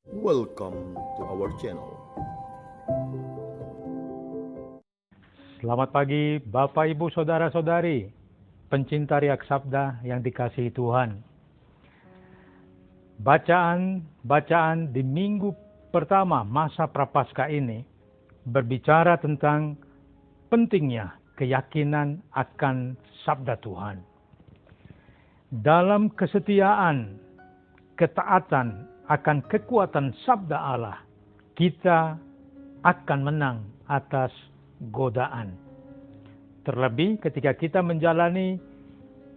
Welcome to our channel. Selamat pagi Bapak Ibu Saudara-saudari, pencinta Riak Sabda yang dikasihi Tuhan. Bacaan di minggu pertama masa Prapaskah ini berbicara tentang pentingnya keyakinan akan sabda Tuhan. Dalam kesetiaan, ketaatan akan kekuatan sabda Allah, kita akan menang atas godaan. Terlebih ketika kita menjalani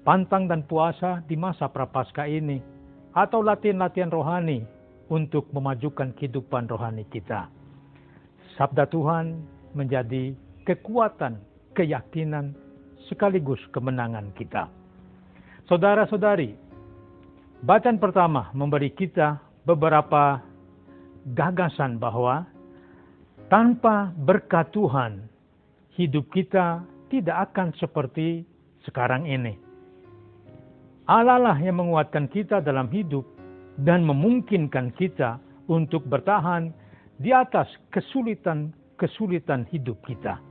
pantang dan puasa di masa Prapaskah ini, atau latihan-latihan rohani untuk memajukan kehidupan rohani kita. Sabda Tuhan menjadi kekuatan, keyakinan, sekaligus kemenangan kita. Saudara-saudari, bacaan pertama memberi kita beberapa gagasan bahwa tanpa berkat Tuhan, hidup kita tidak akan seperti sekarang ini. Allah lah yang menguatkan kita dalam hidup dan memungkinkan kita untuk bertahan di atas kesulitan hidup kita.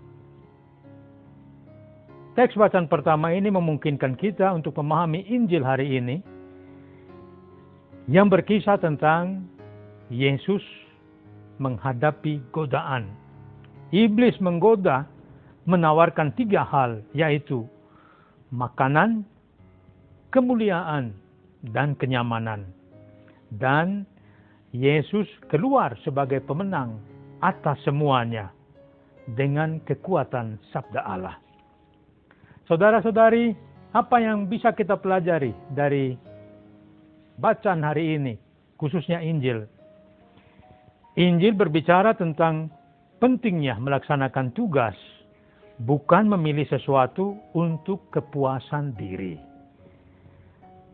Teks bacaan pertama ini memungkinkan kita untuk memahami Injil hari ini yang berkisah tentang Yesus menghadapi godaan. Iblis menggoda, menawarkan 3 hal, yaitu makanan, kemuliaan, dan kenyamanan. Dan Yesus keluar sebagai pemenang atas semuanya dengan kekuatan sabda Allah. Saudara-saudari, apa yang bisa kita pelajari dari bacaan hari ini, khususnya Injil? Injil berbicara tentang pentingnya melaksanakan tugas, bukan memilih sesuatu untuk kepuasan diri.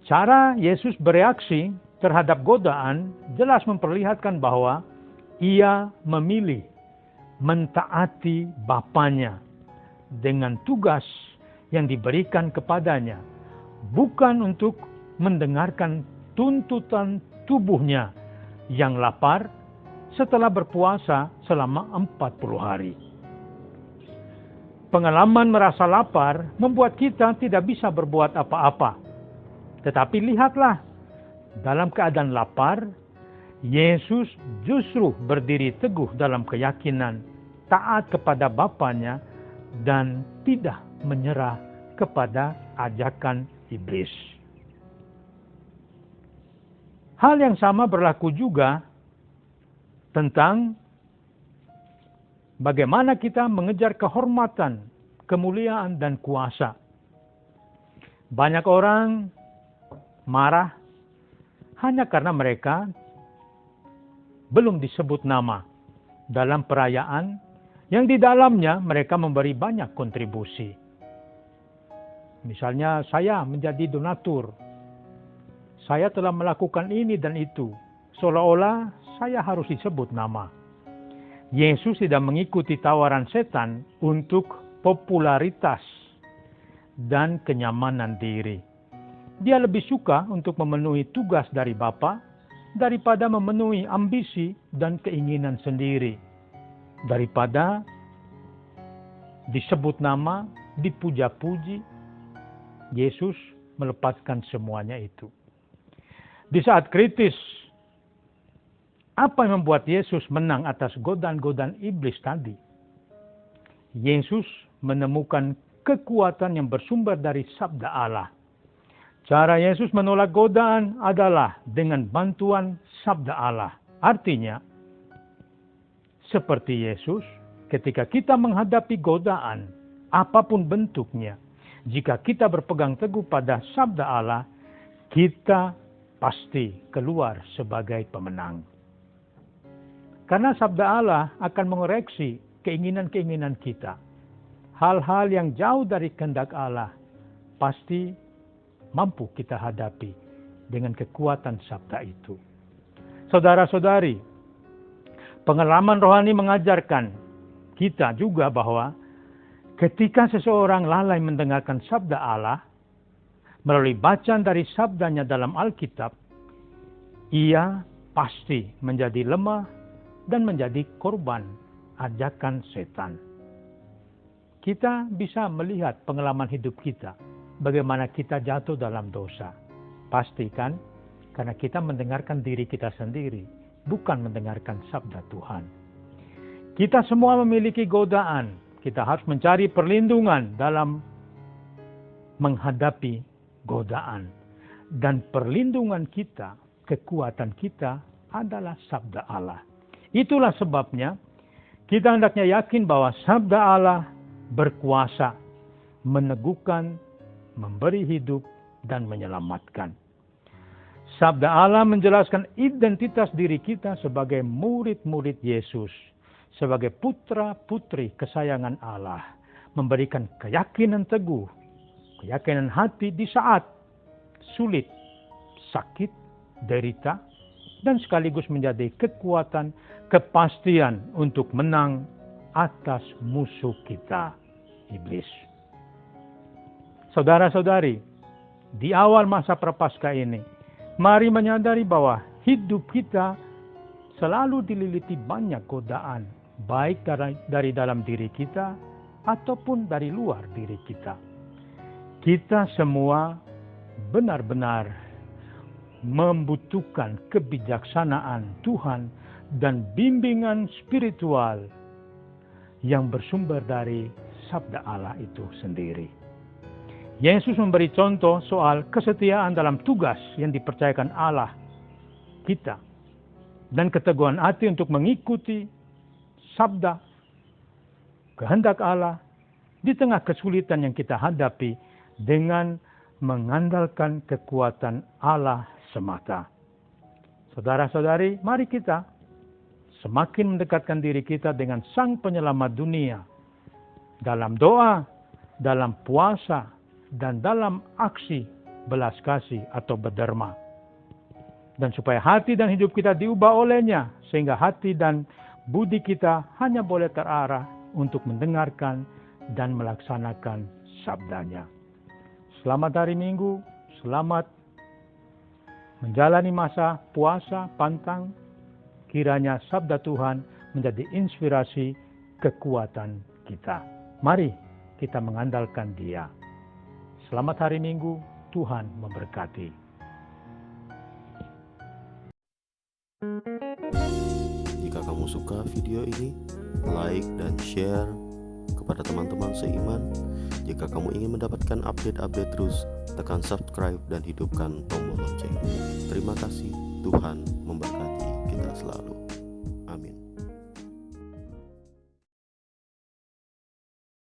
Cara Yesus bereaksi terhadap godaan jelas memperlihatkan bahwa ia memilih mentaati Bapanya dengan tugas yang diberikan kepadanya, bukan untuk mendengarkan tuntutan tubuhnya yang lapar setelah berpuasa selama 40 hari. Pengalaman merasa lapar membuat kita tidak bisa berbuat apa-apa. Tetapi lihatlah, dalam keadaan lapar, Yesus justru berdiri teguh dalam keyakinan, taat kepada Bapanya, dan tidak menyerah kepada ajakan iblis. Hal yang sama berlaku juga tentang bagaimana kita mengejar kehormatan, kemuliaan, dan kuasa. Banyak orang marah hanya karena mereka belum disebut nama dalam perayaan yang di dalamnya mereka memberi banyak kontribusi. Misalnya, saya menjadi donatur. Saya telah melakukan ini dan itu. Seolah-olah saya harus disebut nama. Yesus tidak mengikuti tawaran setan untuk popularitas dan kenyamanan diri. Dia lebih suka untuk memenuhi tugas dari Bapa daripada memenuhi ambisi dan keinginan sendiri. Daripada disebut nama, dipuja-puji, Yesus melepaskan semuanya itu. Di saat kritis, apa yang membuat Yesus menang atas godaan-godaan iblis tadi? Yesus menemukan kekuatan yang bersumber dari sabda Allah. Cara Yesus menolak godaan adalah dengan bantuan sabda Allah. Artinya, seperti Yesus, ketika kita menghadapi godaan, apapun bentuknya, jika kita berpegang teguh pada sabda Allah, kita pasti keluar sebagai pemenang. Karena sabda Allah akan mengoreksi keinginan-keinginan kita. Hal-hal yang jauh dari kehendak Allah pasti mampu kita hadapi dengan kekuatan sabda itu. Saudara-saudari, pengalaman rohani mengajarkan kita juga bahwa ketika seseorang lalai mendengarkan sabda Allah, melalui bacaan dari sabdanya dalam Alkitab, ia pasti menjadi lemah dan menjadi korban ajakan setan. Kita bisa melihat pengalaman hidup kita, bagaimana kita jatuh dalam dosa. Pastikan karena kita mendengarkan diri kita sendiri, bukan mendengarkan sabda Tuhan. Kita semua memiliki godaan. Kita harus mencari perlindungan dalam menghadapi godaan. Dan perlindungan kita, kekuatan kita adalah sabda Allah. Itulah sebabnya kita hendaknya yakin bahwa sabda Allah berkuasa, meneguhkan, memberi hidup, dan menyelamatkan. Sabda Allah menjelaskan identitas diri kita sebagai murid-murid Yesus, sebagai putra-putri kesayangan Allah, memberikan keyakinan teguh, keyakinan hati di saat sulit, sakit, derita, dan sekaligus menjadi kekuatan, kepastian untuk menang atas musuh kita, iblis. Saudara-saudari, di awal masa prapaskah ini, mari menyadari bahwa hidup kita selalu dililiti banyak godaan, baik dari dalam diri kita ataupun dari luar diri kita. Kita semua benar-benar membutuhkan kebijaksanaan Tuhan dan bimbingan spiritual yang bersumber dari sabda Allah itu sendiri. Yesus memberi contoh soal kesetiaan dalam tugas yang dipercayakan Allah kita dan keteguhan hati untuk mengikuti sabda kehendak Allah di tengah kesulitan yang kita hadapi dengan mengandalkan kekuatan Allah semata. Saudara-saudari, mari kita semakin mendekatkan diri kita dengan Sang Penyelamat dunia dalam doa, dalam puasa, dan dalam aksi belas kasih atau berderma. Dan supaya hati dan hidup kita diubah olehnya, sehingga hati dan budi kita hanya boleh terarah untuk mendengarkan dan melaksanakan sabdanya. Selamat hari Minggu, selamat menjalani masa puasa pantang. Kiranya sabda Tuhan menjadi inspirasi kekuatan kita. Mari kita mengandalkan Dia. Selamat hari Minggu, Tuhan memberkati. Jika kamu suka video ini, like dan share kepada teman-teman seiman. Jika kamu ingin mendapatkan update-update terus, tekan subscribe dan hidupkan tombol lonceng. Terima kasih, Tuhan memberkati kita semua.